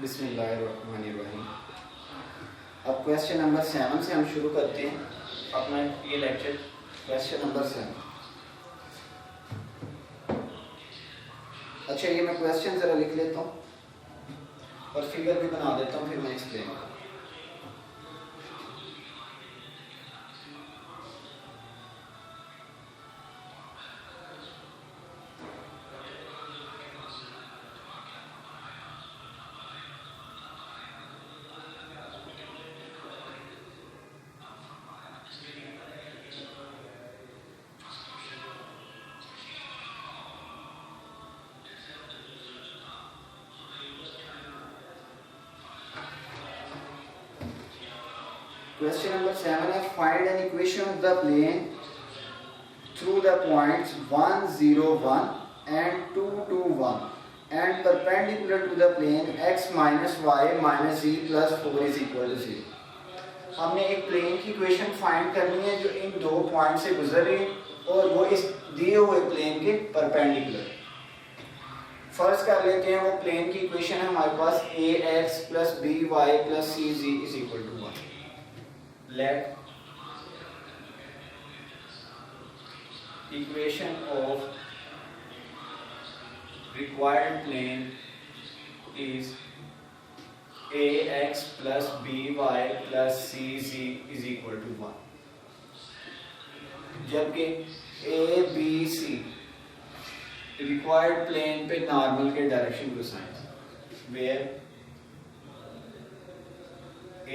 बिस्मिल्लाहिर्रहमानिर्रहीम। अब question number 7 से हम शुरू करते हैं अपना ये लेक्चर। Question number 7। अच्छा, ये मैं क्वेश्चन ज़रा लिख लेता हूँ और फिगर भी बना देता हूँ, फिर मैं एक्सप्लेन करूँ। Question number 7 is find an equation of the plane through the points 1, 0, 1 and 2, 2, 1 and perpendicular to the plane x minus y minus z plus 4 is equal to 0. हमने एक प्लेन की इक्वेशन फाइंड करनी है जो इन दो point से गुजर रही है और वो इस दिए हुए प्लेन के परपेंडिकुलर। फर्स्ट कर लेते हैं, वो प्लेन की इक्वेशन है हमारे पास ax plus by plus cz is equal to 1. Let equation of required plane is ax plus by plus cz is equal to 1. जबकि a b c required plane पे normal के डायरेक्शन को sign where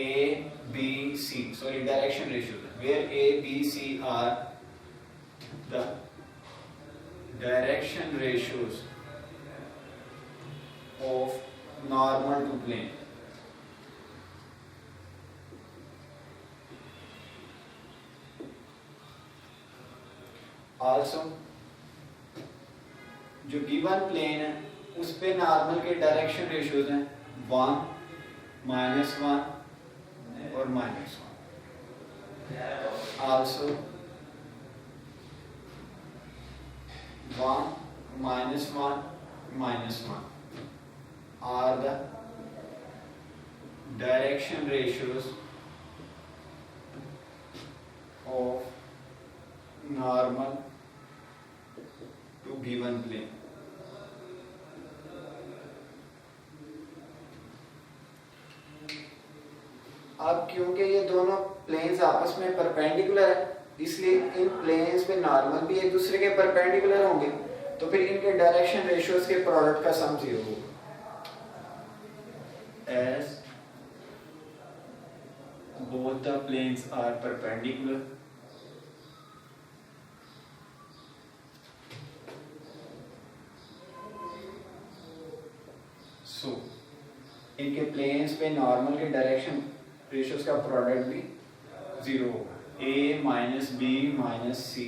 A, B, C, sorry, direction ratio, where A, B, C are the direction ratios of normal to plane. Also, जो given plane है उस पे normal के direction ratios हैं 1, -1 और -1. Also 1, -1, -1 are the direction ratios of normal to given plane. अब क्योंकि ये दोनों प्लेन्स आपस में परपेंडिकुलर है, इसलिए इन प्लेन्स पे नॉर्मल भी एक दूसरे के परपेंडिकुलर होंगे, तो फिर इनके डायरेक्शन रेशियोज के प्रोडक्ट का सम 0 होगा. As both the planes are perpendicular, so इनके प्लेन्स पे नॉर्मल के डायरेक्शन रेशियोज का प्रोडक्ट भी 0 होगा. a minus B minus C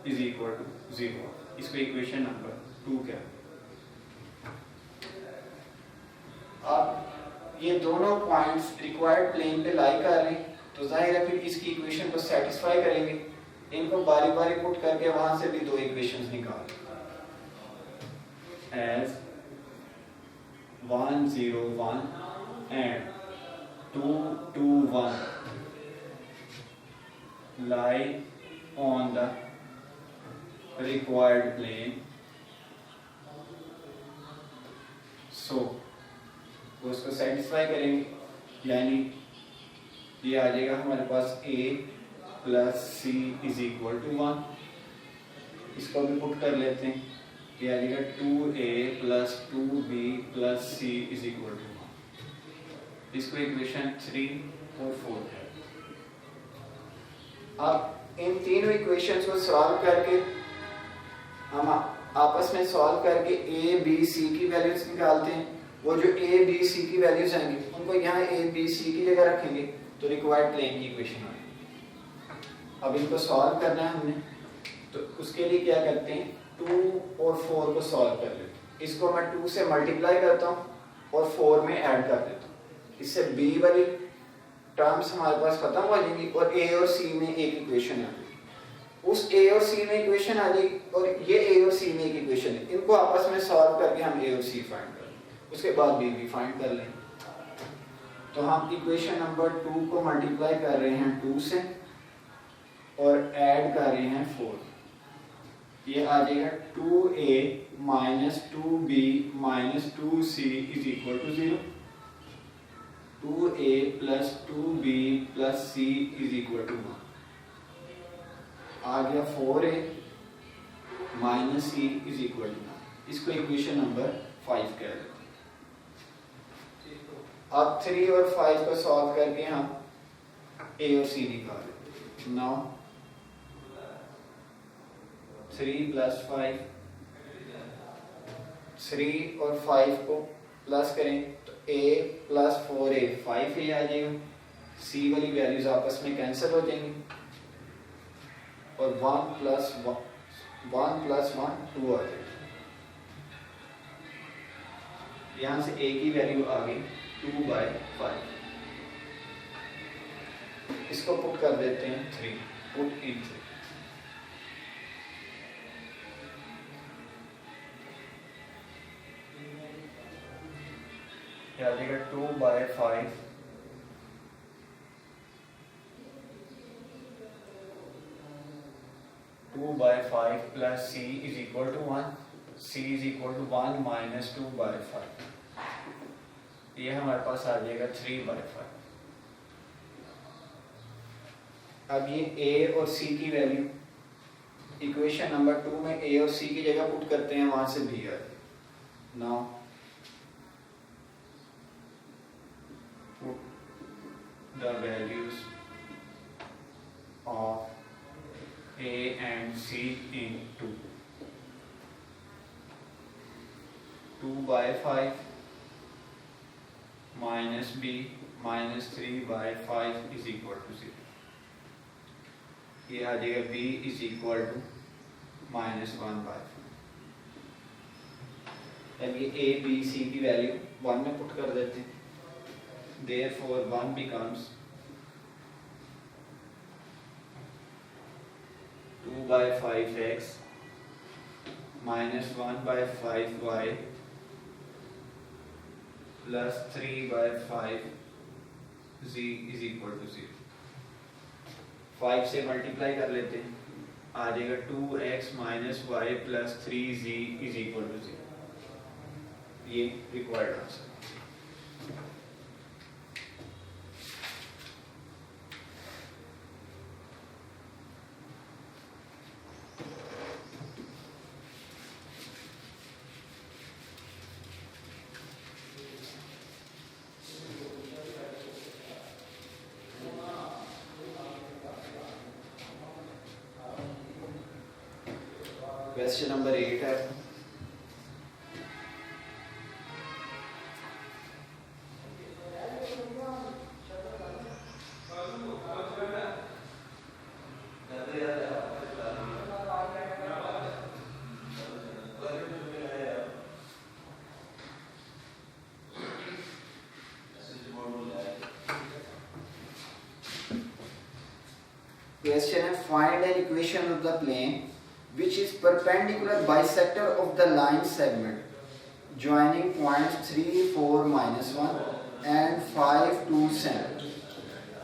is equal to 0. इसको इक्वेशन नंबर 2 क्या. अब ये दोनों पॉइंट्स रिक्वायर्ड प्लेन पे लाई कर रहे हैं, तो जाहिर है फिर इसकी इक्वेशन को सेटिस्फाई करेंगे. इनको बारी बारी पुट करके वहां से भी दो इक्वेशंस निकाल. As 1, 0, 1 and 2, 2, 1 lie on the required plane. So वो इसको सेटिस्फाई करेंगे, यानी ये आ जाएगा हमारे पास a plus C is equal to 1. इसको भी पुट कर लेते हैं, ये आ जाएगा 2a plus 2b plus c is equal to 1. इसको इक्वेशन 3 और 4 है. अब इन तीनों इक्वेशंस को सॉल्व करके हम आपस में सॉल्व करके a, b, c की वैल्यूज निकालते हैं. वो जो a, b, c की वैल्यूज आएंगी उनको यहाँ a, b, c की जगह रखेंगे तो रिक्वायर्ड प्लेन की इक्वेशन आएगी. अब इनको सॉल्व करना है हमने, तो उसके लिए क्या करते हैं, 2 और 4 को सॉल्व कर लेते हैं. इसको मैं 2 से मल्टीप्लाई करता हूँ और 4 में ऐड कर देता हूँ. इससे b वाली टर्म्स हमारे पास खत्म हो जाएंगी और a और c में एक इक्वेशन आ जाएगी. उस a और c में इक्वेशन आ जाएगी और ये a और c में एक इक्वेशन है. इनको आपस में सॉल्व करके हम a और c फाइंड करेंगे. उसके बाद बी फाइंड कर लें। तो हम इक्वेशन नंबर 2 को मल्टीप्लाई कर रहे हैं 2 से और ऐड कर रहे हैं 4। ये आ जाएगा 2a minus 2b minus 2c is equal to 0। 2a plus 2b plus c is equal to 1। आ गया 4a minus c is equal to 1। इसको इक्वेशन नंबर 5 कह देते हैं। अब 3 और 5 को सॉल्व करके हम a और c निकाल लेते हैं। नाउ 3 प्लस 5, 3 और 5 को प्लस करें तो a प्लस 4a 5a आ जाएगा। c वाली वैल्यूज आपस में कैंसिल हो जाएंगी और 1 प्लस 1 2 आ जाएगा। यहां से a की वैल्यू आ गई 2/5। इसको पुट कर देते हैं 3, पुट इन 3। क्या आ जाएगा 2/5 2/5 plus c is equal to 1। c is equal to 1 minus 2/5। ये हमारे पास आ जाएगा 3/5। अब ये a और c की वैल्यू इक्वेशन नंबर 2 में a और c की जगह पुट करते हैं, वहां से b आ जाएगा। Now put the values of a and c in 2। 2/5 minus b minus 3/5 is equal to 0। ये आ जाएगा b is equal to minus 1/5। अब ये a b c की वैल्यू 1 में पुट कर देते हैं। Therefore 1 becomes 2/5x minus 1/5y plus 3/5 z is equal to 0। 5 से मल्टीप्लाई कर लेते हैं, आ जाएगा 2x minus Y plus 3z is equal to 0। ये रिक्वायर्ड आंसर। क्वेश्चन नंबर 8 है। Question है, find an equation of the plane which is perpendicular bisector of the line segment joining points 3, 4, -1 and 5, 2, 7।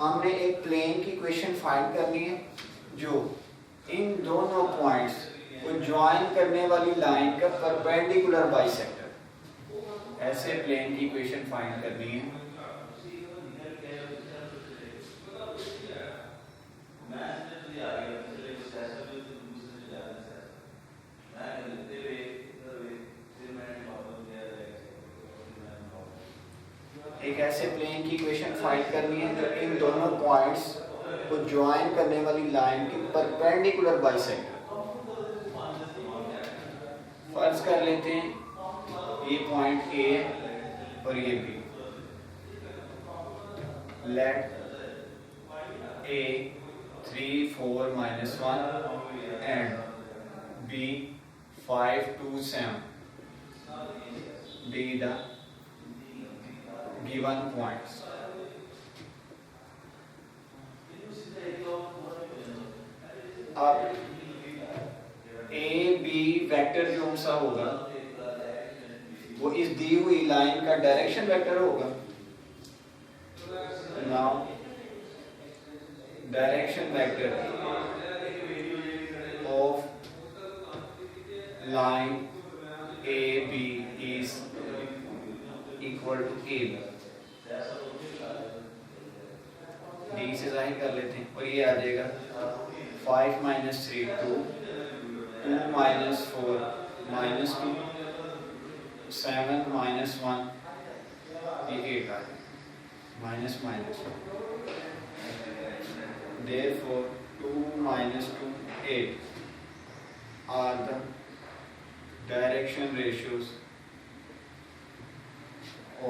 हमने एक प्लेन की equation find करनी है जो इन दोनों पॉइंट्स को ज्वाइन करने वाली लाइन का परपेंडिकुलर बाइसेक्टर। ऐसे प्लेन की इक्वेशन फाइंड करनी है। एक ऐसे प्लेन की इक्वेशन फाइंड करनी है जो इन दोनों पॉइंट्स को ज्वाइन करने वाली लाइन की परपेंडिकुलर बाइसेक्टर। फर्ज कर लेते हैं ये पॉइंट ए और ये B. Let A 3, 4, -1 and B 5, 2, 7 be the given points। अब ए बी वेक्टर जो सा होगा वो इस दी हुई लाइन का डायरेक्शन वेक्टर होगा। Now direction vector of line A B is equal to A B. D से जाहिर कर लेते हैं और ये आ जाएगा 5 माइनस 3 2, 2 माइनस 4 माइनस 2, 7 माइनस 1, ये 8 आ जाएगा, minus minus. Therefore 2 minus 2 8 are the direction ratios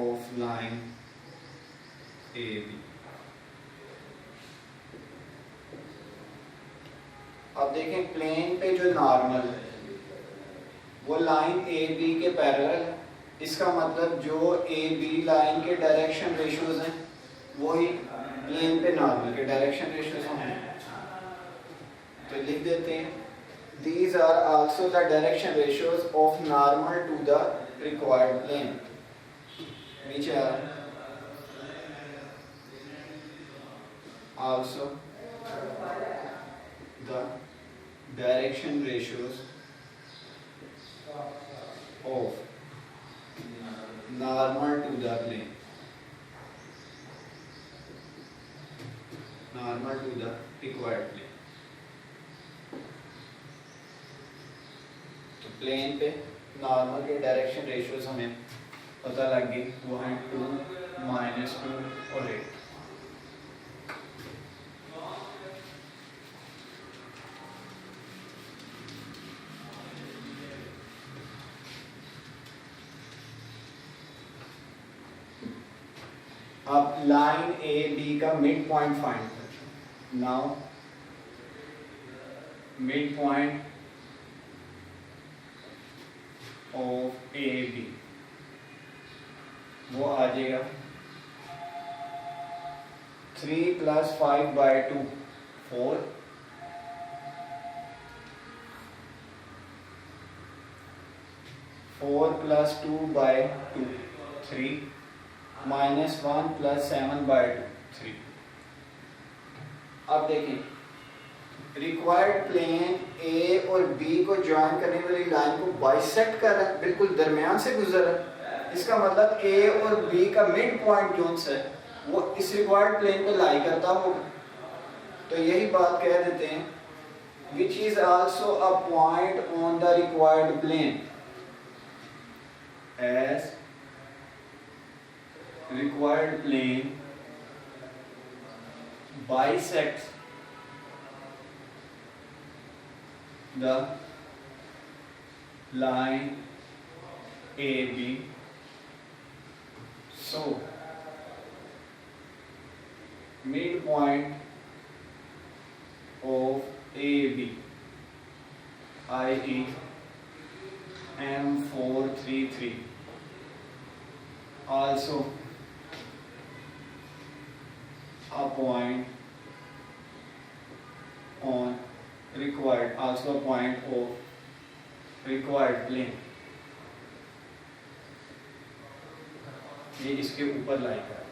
of line AB। अब देखें प्लेन पे जो नॉर्मल है वो लाइन ए बी के पैरेलल है। इसका मतलब जो ए बी लाइन के डायरेक्शन रेशियोज हैं वही प्लेन पे नॉर्मल के डायरेक्शन रेशियोज हैं। तो लिख देते हैं these are also the direction ratios of normal to the required plane। नीचे आ also the direction ratios of normal to the plane, normal to the required plane। तो प्लेन पे नॉर्मल के डायरेक्शन रेशियोज हमें पता लग गई, वो हैं 2 माइनस 2 और 8। अब लाइन ए बी का मिड पॉइंट फाइंड करते हैं। Now mid point of A B वो आ जाएगा 3 plus 5 by 2 4, 4 plus 2 by 2 3, minus 1 plus 7 by 2 3। अब देखें रिक्वायर्ड प्लेन ए और बी को ज्वाइन करने वाली लाइन को बाइसेक्ट कर रहा है, बिल्कुल दरमियान से गुजर रहा है। इसका मतलब ए और बी का मिड पॉइंट जो है वो इस रिक्वायर्ड प्लेन पे लाई करता होगा। तो यही बात कह देते हैं which is also a point on the required plane as required plane bisects the line AB, so midpoint of AB i.e. M433 also a point on required, also a point of required plane। ये इसके ऊपर लाई कर।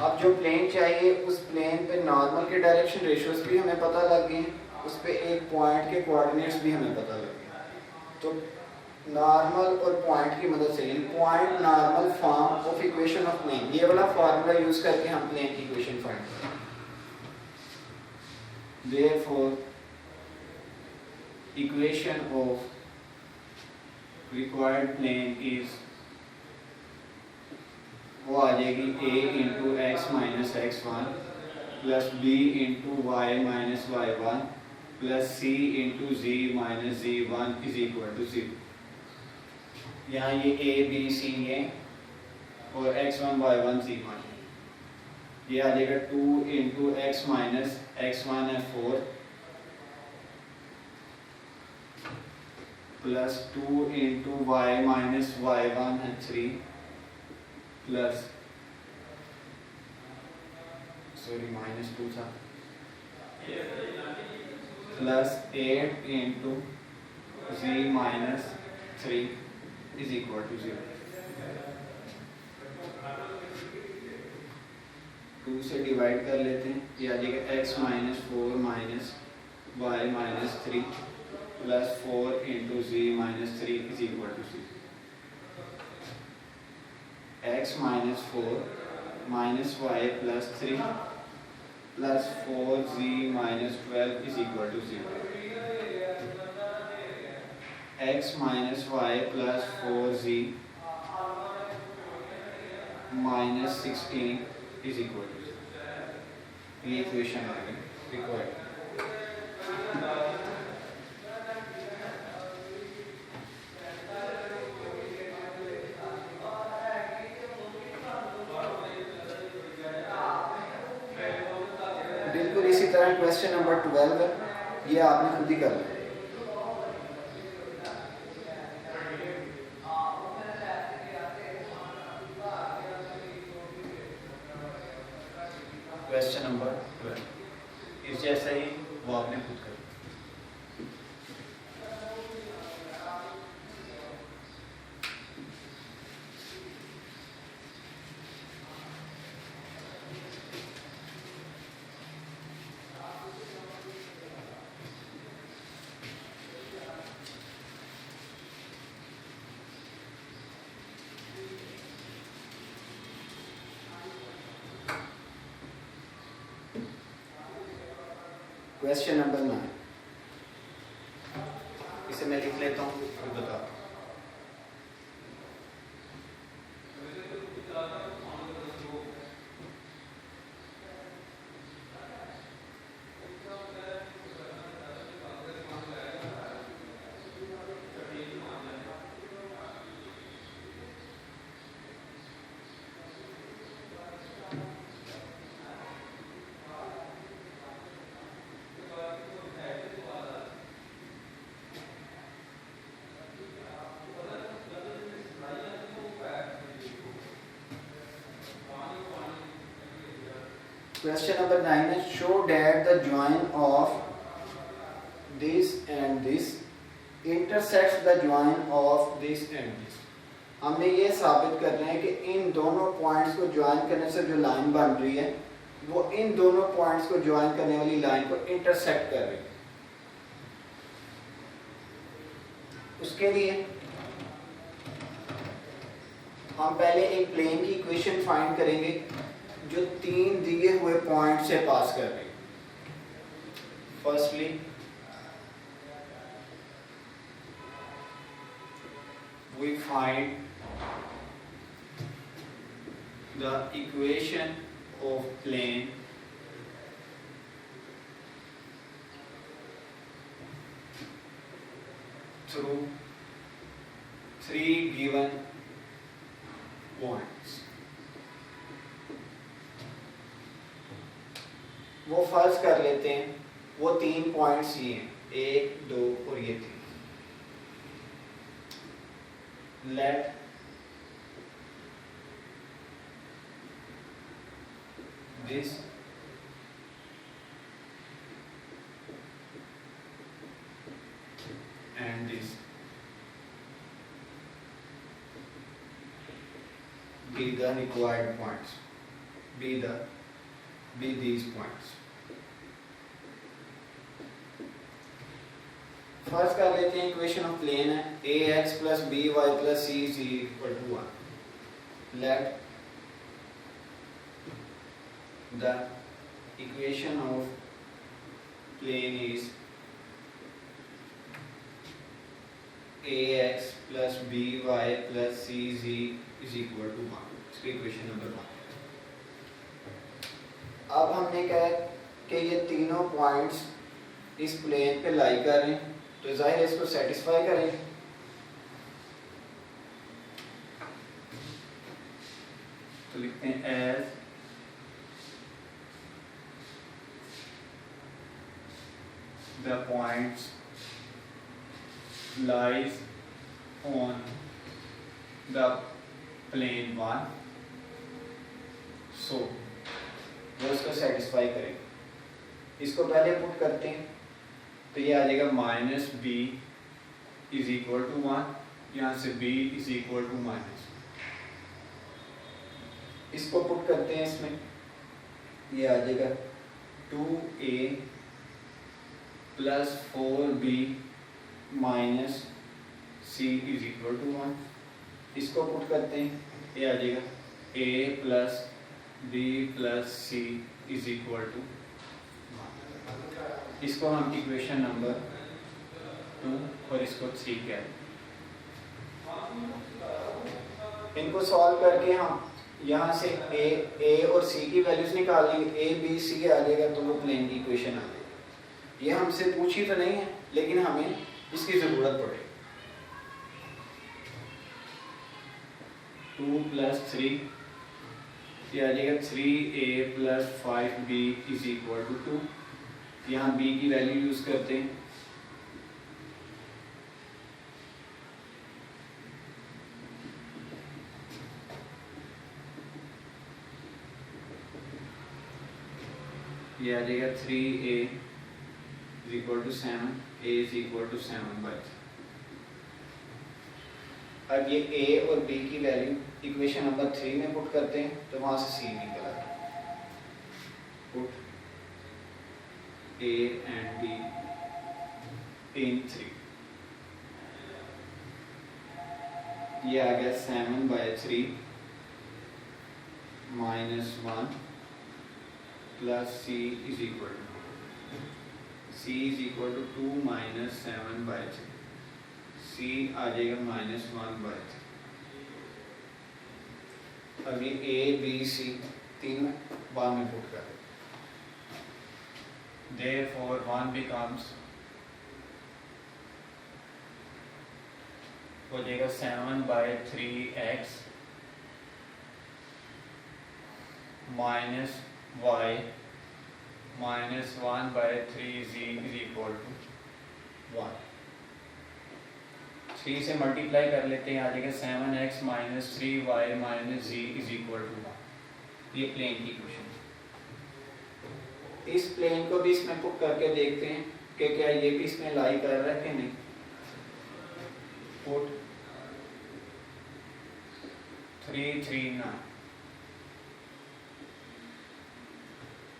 अब जो plane चाहिए उस plane पे normal के डायरेक्शन रेशियोज भी हमें पता लग गए, उस पे एक पॉइंट के कोऑर्डिनेट्स भी हमें पता लग गए। तो नॉर्मल और पॉइंट की मदद से point normal form of equation of plane, ये वाला फार्मूला यूज करके हम प्लेन की इक्वेशन फाइंड करें। Therefore equation of required plane is वो आ जाएगी a into X minus x1 plus b into Y minus y1 plus c into z minus z1 is equal to 0। यहाँ ये a b c है और x1 y1 z1 है। ये आ जाएगा 2 इंटू एक्स माइनस x1 है 4 plus 2 into Y minus y1 है 3 प्लस माइनस 2 था plus 8 into z minus 3 is equal to 0। 2 से डिवाइड कर लेते हैं, ये आ जाएगा x minus 4 minus Y minus 3 plus 4 into G minus 3 is equal to 0। x minus 4 minus Y plus 3 plus 4g minus 12 is equal to 0। x minus Y plus 4g minus 16 is equal to 0। ये equation आ गई required. बिल्कुल इसी तरह question number 12 है, ये आपने खुद ही करना है। क्वेश्चन नंबर 12 इस जैसा ही वो आपने खुद कर। क्वेश्चन नंबर 9, इसे मैं लिख लेता हूँ फिर बताता हूँ। Question number 9 is show that the join of this and this intersects the join of this and this। हमने ये साबित करना है कि इन दोनों पॉइंट्स को ज्वाइन करने से जो लाइन बन रही है वो इन दोनों पॉइंट्स को ज्वाइन करने वाली लाइन को इंटरसेक्ट कर रही है। उसके लिए हम पहले एक प्लेन की इक्वेशन फाइंड करेंगे जो 3 दिए हुए पॉइंट से पास कर रही है। Firstly we find the equation of plane through 3 given points. वो फर्ज कर लेते हैं वो 3 पॉइंट्स ये हैं, 1 2 और ये 3। Let this and this be the required points, be these points। First कर लेते हैं इक्वेशन ऑफ प्लेन है ax plus by plus c is equal to 1। let the equation of plane is ax plus by plus cz is equal to 1। इसकी equation number 1। अब हमने कहा कि ये तीनों पॉइंट्स इस प्लेन पे लाई कर रहे हैं तो जाहिर है इसको सेटिस्फाई करेंगे। तो लिखते हैं as the points lies on the plane 1 so वो इसको सेटिस्फाई करेंगे। इसको पहले पुट करते हैं तो ये आ जाएगा minus B is equal to 1 यहाँ से b is equal to minus, इसको पुट करते हैं इसमें, ये आ जाएगा 2a plus 4b minus c is equal to 1। इसको पुट करते हैं, ये आ जाएगा a plus b plus c is equal to 1। इसको हम इक्वेशन नंबर 2 और इसको 3 कह रहे हैं। इनको सॉल्व करके हम यहाँ से a और c की वैल्यूज निकाल लेंगे, a b c आ जाएगा तो वो प्लेन की इक्वेशन आ जाएगी। ये हमसे पूछी तो नहीं है लेकिन हमें इसकी ज़रूरत पड़ेगी। 2 प्लस 3 ये आ जाएगा 3a plus 5b is equal to 2। यहाँ b की वैल्यू यूज़ करते हैं, ये आ जाएगा 3a is equal to 7, a is equal to 7/3। अब ये a और b की वैल्यू इक्वेशन नंबर 3 में पुट करते हैं तो वहां से c निकल आता है। Put a and b in 3, ये आ गया 7/3 minus 1 plus c is equal to, c is equal to 2 minus 7/3, c आ जाएगा माइनस 1/3। अब ये a b c तीनों बाद में पुट कर, therefore 1 becomes, हो जाएगा 7/3x minus y minus 1/3z is equal to 1। 3 से मल्टीप्लाई कर लेते हैं, आ जाएगा 7x minus 3y minus z is equal to 1। ये प्लेन की इक्वेशन। इस प्लेन को भी इसमें पुट करके देखते हैं कि क्या ये भी इसमें लाई कर रहा है कि नहीं। पुट 3 3 9,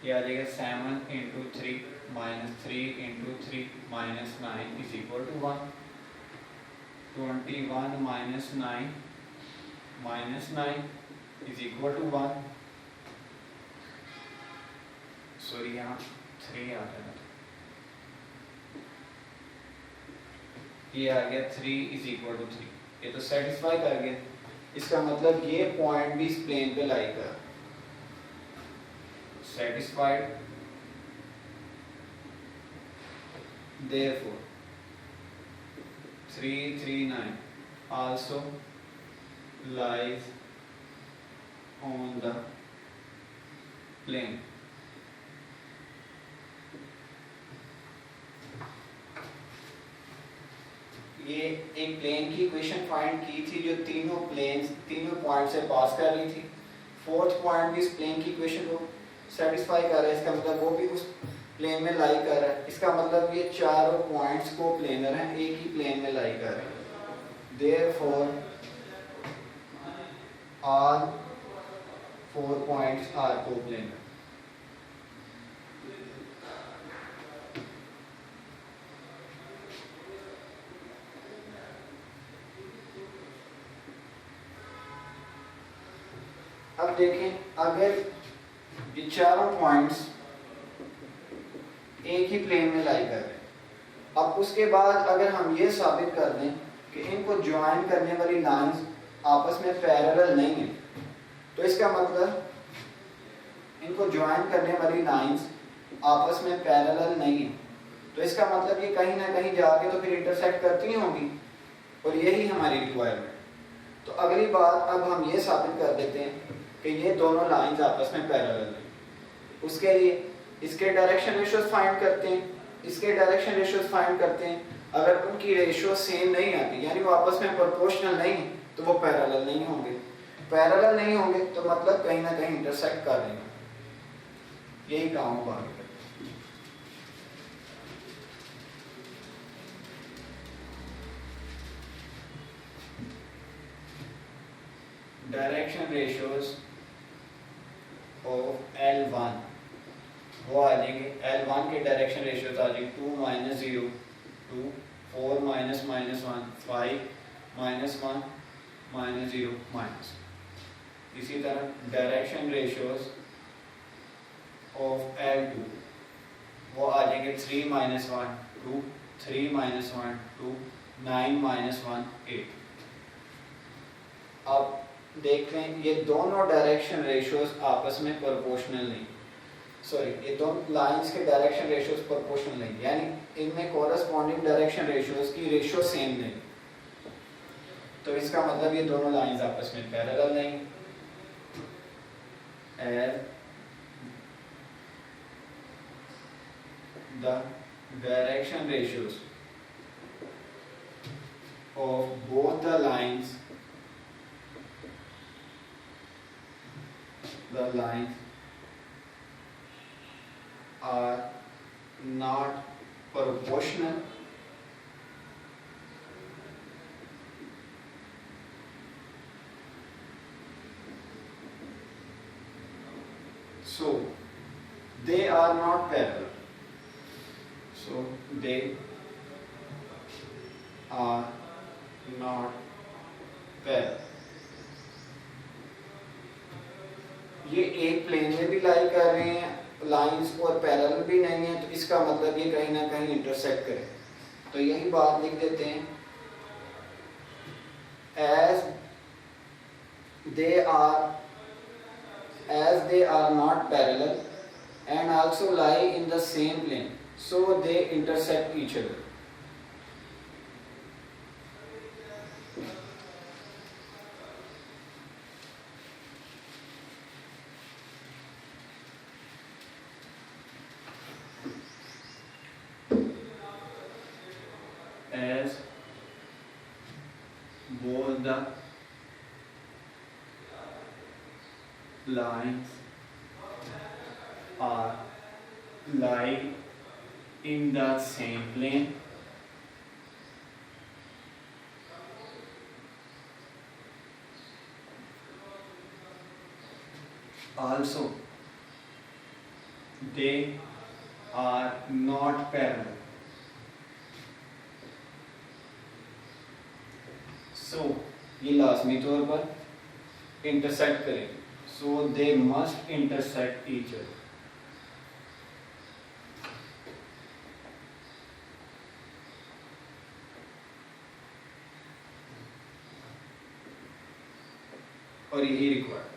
ये आ जाएगा 7 into 3 minus 3 into 3 minus 9 is equal to 1। 21 minus 9 is equal to 1। Sorry यहाँ 3 आ गया, ये आ गया 3 इज इक्वल टू 3। ये तो सेटिस्फाई कर गया, इसका मतलब ये पॉइंट भी इस प्लेन पे लाई कर, satisfied, therefore 339 also lies on the plane। ये एक प्लेन की इक्वेशन फाइंड की थी जो तीनों पॉइंट से पास कर रही थी। फोर्थ पॉइंट भी इस प्लेन की इक्वेशन को सेटिस्फाई कर रहा है, इसका मतलब वो भी उस प्लेन में लाई कर रहा है। इसका मतलब ये चारों पॉइंट्स को प्लेनर हैं, एक ही प्लेन में लाई कर रहे हैं। Therefore all 4 points are coplanar. अब देखें, अगर ये चारों पॉइंट्स एक ही प्लेन में लाई कर रहे हैं, अब उसके बाद अगर हम ये साबित कर दें कि इनको ज्वाइन करने वाली लाइंस आपस में पैरेलल नहीं है, तो इसका मतलब इनको ज्वाइन करने वाली लाइंस आपस में पैरेलल नहीं है, तो इसका मतलब ये कहीं ना कहीं जाके तो फिर इंटरसेक्ट करती ही होंगी, और यही हमारी रिक्वायरमेंट। तो अगली बात अब हम ये साबित कर देते हैं कि ये दोनों लाइंस आपस में पैरेलल हैं। उसके लिए इसके डायरेक्शन रेशियोज फाइंड करते हैं, इसके डायरेक्शन रेशियोज फाइंड करते हैं। अगर उनकी रेशियो सेम नहीं आती, यानी वो आपस में प्रोपोर्शनल नहीं, तो वो पैरेलल नहीं होंगे। पैरेलल नहीं होंगे तो मतलब कहीं ना कहीं इंटरसेक्ट कर रहे हैं। यही काम होगा आगे। डायरेक्शन रेशियोज ऑफ L1 वो आ जाएंगे, L1 के डायरेक्शन रेशियोज आ जाएंगे 2 minus 0 2 4 minus minus 1 5 minus 1 minus 0 minus. इसी तरह डायरेक्शन रेशियोज ऑफ L2 वो आ जाएंगे 3 माइनस 1 2 3 माइनस 1 2 9 माइनस 1 8। अब देखते हैं ये दोनों डायरेक्शन रेशियोज आपस में प्रोपोर्शनल नहीं, सॉरी ये दोनों लाइंस के डायरेक्शन रेशियोज प्रोपोर्शनल नहीं, यानी इनमें कोरस्पॉन्डिंग डायरेक्शन रेशियोज की रेशियो सेम नहीं। तो इसका मतलब ये दोनों लाइंस आपस में पैरेलल नहीं। As the direction ratios of both the lines are not proportional, so they are not parallel. So they are not parallel. ये एक प्लेन में भी लाई कर रहे हैं लाइंस और पैरेलल भी नहीं है, तो इसका मतलब ये कहीं ना कहीं इंटरसेक्ट करें। तो यही बात लिख देते हैं, as they are not parallel and also lie in the same plane, so they intersect each other. As both the lines are lie in the same plane, also they are not parallel. So ये लाजमी तौर पर intersect करेंगे, so they must intersect each other. और यही required.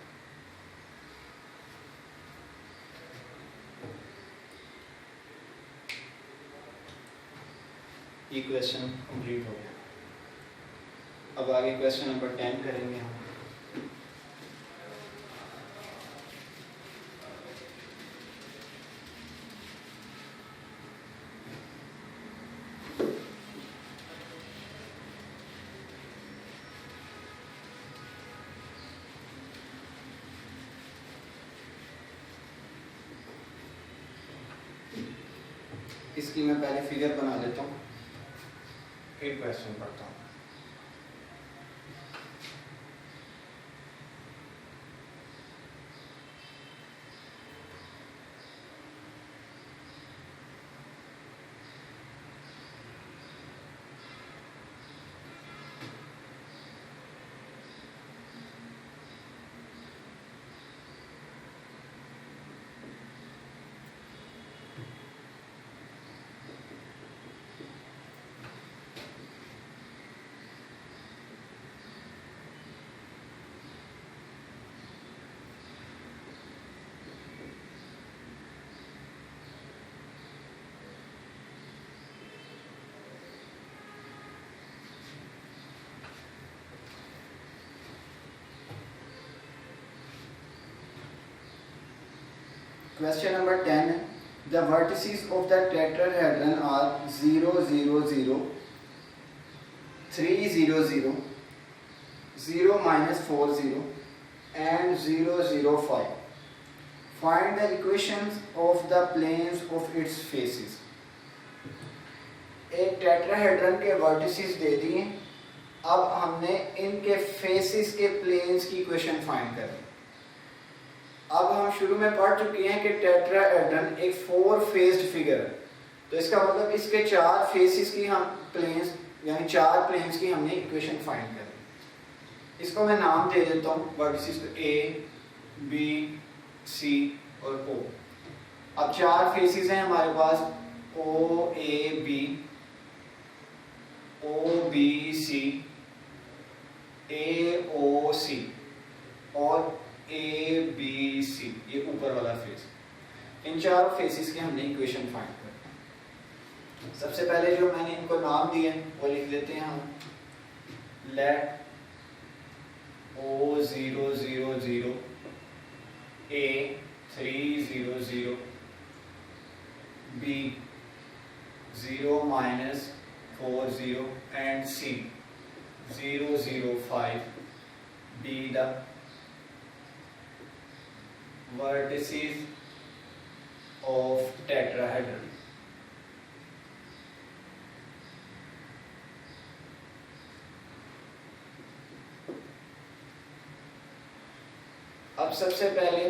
ये question complete हो गया। अब आगे क्वेश्चन नंबर 10 करेंगे हम। इसकी मैं पहले फिगर बना लेता हूँ, फिर क्वेश्चन पढ़ता हूँ। Question number 10. The vertices of the tetrahedron are 0, 0, 0, 3, 0, 0, 0, minus 4, 0 and 0, 0, 5. Find the equations of the planes of its faces. एक टेट्राहेड्रन के वर्टिसेस दे दिए, अब हमने इनके फेसिस के प्लेन्स की इक्वेशन फाइंड करनी। अब हम शुरू में पढ़ चुके हैं कि टेट्राहेड्रन एक 4 फेस्ड फिगर है, तो इसका मतलब इसके 4 फेसिस की हम प्लेन्स यानी 4 प्लेन्स की हमने इक्वेशन फाइंड करनी। इसको मैं नाम दे देता हूँ वर्टिसेस को A, B, C और O। अब 4 फेसिस हैं हमारे पास O, A, B, O, B, C, A, O, C और A, B, C, ये ऊपर वाला फेस। इन 4 फेसिस की हमने इक्वेशन फाइंड करनी। सबसे पहले जो मैंने इनको नाम दिए वो लिख देते हैं हम। Let O0 0 0, A 3 0 0, B 0 -4 0 and C 0 0 5 be the vertices of tetrahedron. अब सबसे पहले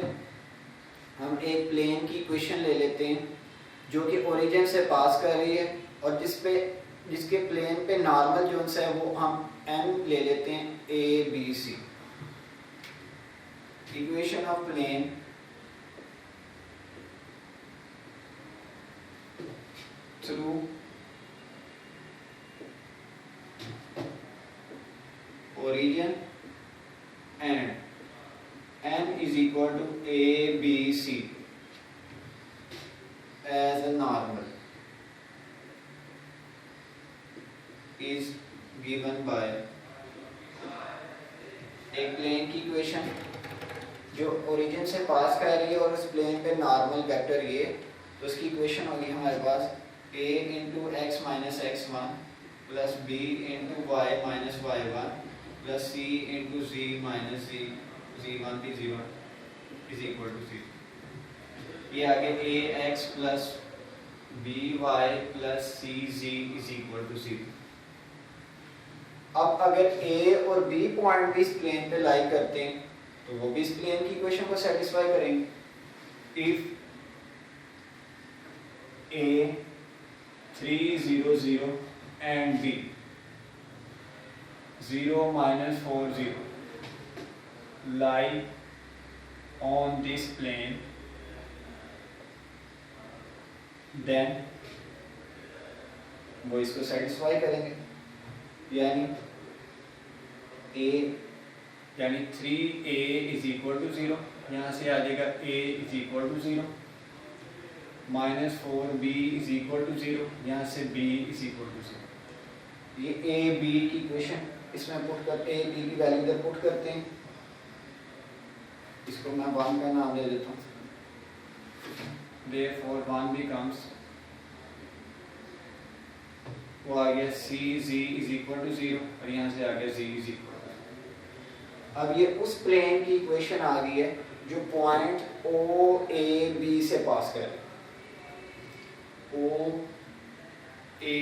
हम एक प्लेन की इक्वेशन ले लेते हैं जो कि ओरिजिन से पास कर रही है और जिसके प्लेन पे नॉर्मल जोन है वो हम n ले लेते हैं A, B, C। Equation of plane through origin and n is equal to A, B, C as a normal is given by एक प्लेन की इक्वेशन जो ओरिजिन से पास कर रही है और उस प्लेन पे नॉर्मल वेक्टर ये, तो उसकी इक्वेशन होगी हमारे पास a into X minus x1 plus b into y minus y1 plus c into z minus z1 भी 0 इज इक्वल टू 0। ये आगे ax plus by plus cz is equal to 0। अब अगर a और b पॉइंट भी इस plane पे लाई करते हैं तो वो भी इस प्लेन की इक्वेशन को सेटिस्फाई करेंगे। If a 3 0 0 and b 0 -4 0 lie on this plane, then वो इसको सेटिस्फाई करेंगे, यानी a यानी 3a इज इक्वल टू 0, यहाँ से आ जाएगा a is equal to 0, -4b is equal to 0, यहाँ से b इज इक्वल टू 0। ये a b की इक्वेशन इसमें पुट कर a b की वैल्यू इधर पुट करते हैं। इसको मैं 1 का नाम दे देता हूँ। Therefore 1 becomes, वो आ गया c z is equal to 0 और यहाँ से आ गया z इज इक्वल। अब ये उस प्लेन की इक्वेशन आ गई है जो पॉइंट O A B से पास कर रहे हैं। O A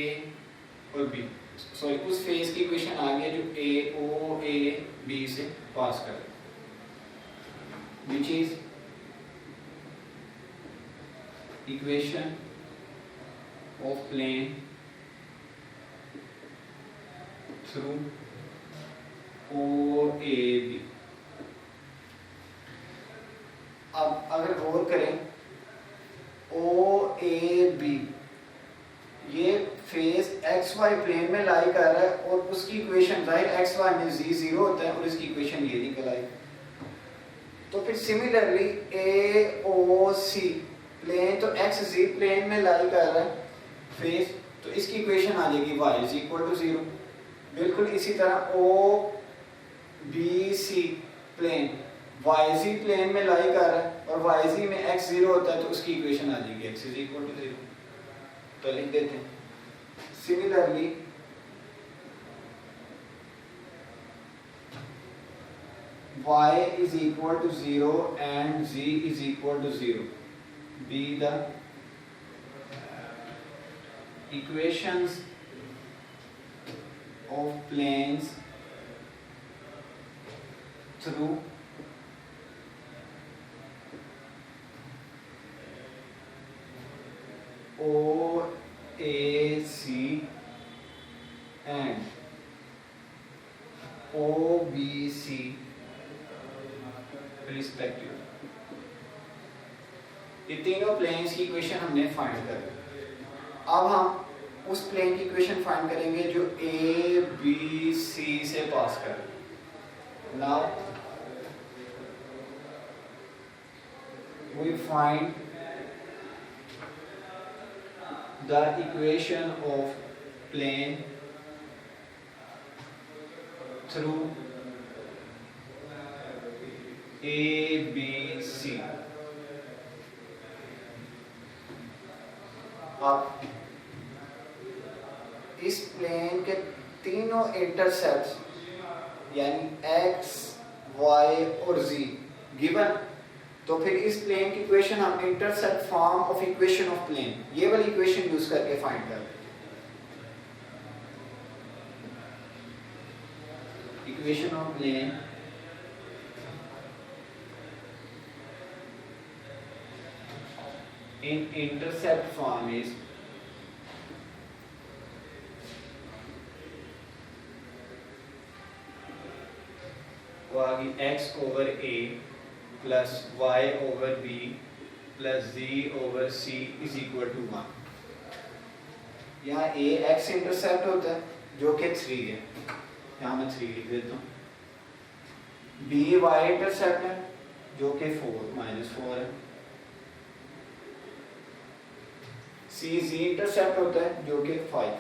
और B, सॉरी उस फेस की इक्वेशन आ गई है जो O A B से पास कर रहे हैं, which is equation of plane through OAB। अब अगर गौर करें OAB ये फेस XY प्लेन में लाई कर रहा है और उसकी इक्वेशन जाहिर XY में z 0 होता है और इसकी इक्वेशन ये निकल आई। तो फिर सिमिलरली AOC प्लेन तो XZ प्लेन में लाई कर रहा है फेस, तो इसकी इक्वेशन आ जाएगी y इज इक्वल टू 0। बिल्कुल इसी तरह OBC प्लेन YZ प्लेन में लाई कर रहा है और YZ में x 0 होता है, तो उसकी इक्वेशन आ जाएगी x इज इक्वल टू 0। तो लिख देते हैं similarly y is equal to 0 and z is equal to 0 be the equations of planes through OAC and OBC respective. ये तीनों प्लेन्स की इक्वेशन हमने फाइंड कर ली। अब हम उस प्लेन की इक्वेशन फाइंड करेंगे जो ABC से पास कर। Now we find the equation of plane through ABC। अब इस प्लेन के तीनों इंटरसेप्ट्स यानी x, y और z गिवन, तो फिर इस प्लेन की इक्वेशन हम intercept form of equation of plane ये वाली इक्वेशन यूज करके फाइंड कर लेंगे। Equation of plane in intercept form is वो आ गई x over a plus y over b plus z over c is equal to 1। यहाँ a x इंटरसेप्ट होता है जो कि 3 है, यहाँ मैं 3 लिख देता हूँ। b y इंटरसेप्ट है जो कि 4 है। c z इंटरसेप्ट होता है जो कि 5।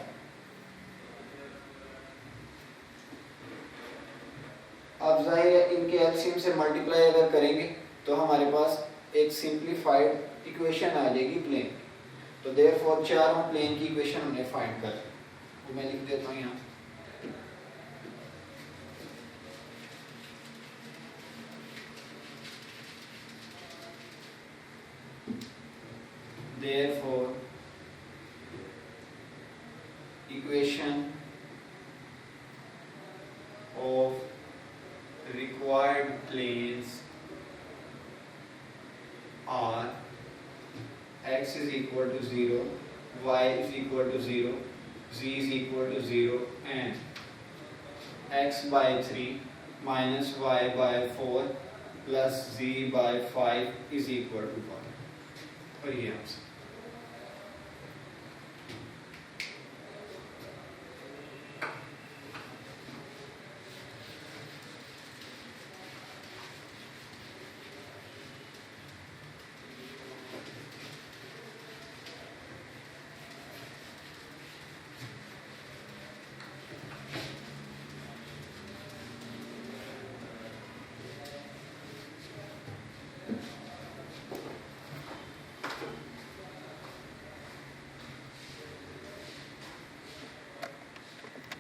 अब जाहिर है इनके एलसीएम से मल्टीप्लाई अगर करेंगे तो हमारे पास एक सिंप्लीफाइड इक्वेशन आ जाएगी प्लेन। तो देयरफॉर चारों प्लेन की इक्वेशन हमने फाइंड कर ली। तो मैं लिख देता हूँ यहाँ therefore equation of required planes are x is equal to 0, y is equal to 0, z is equal to 0 and x by 3 minus y by 4 plus z by 5 is equal to 1। और ये answer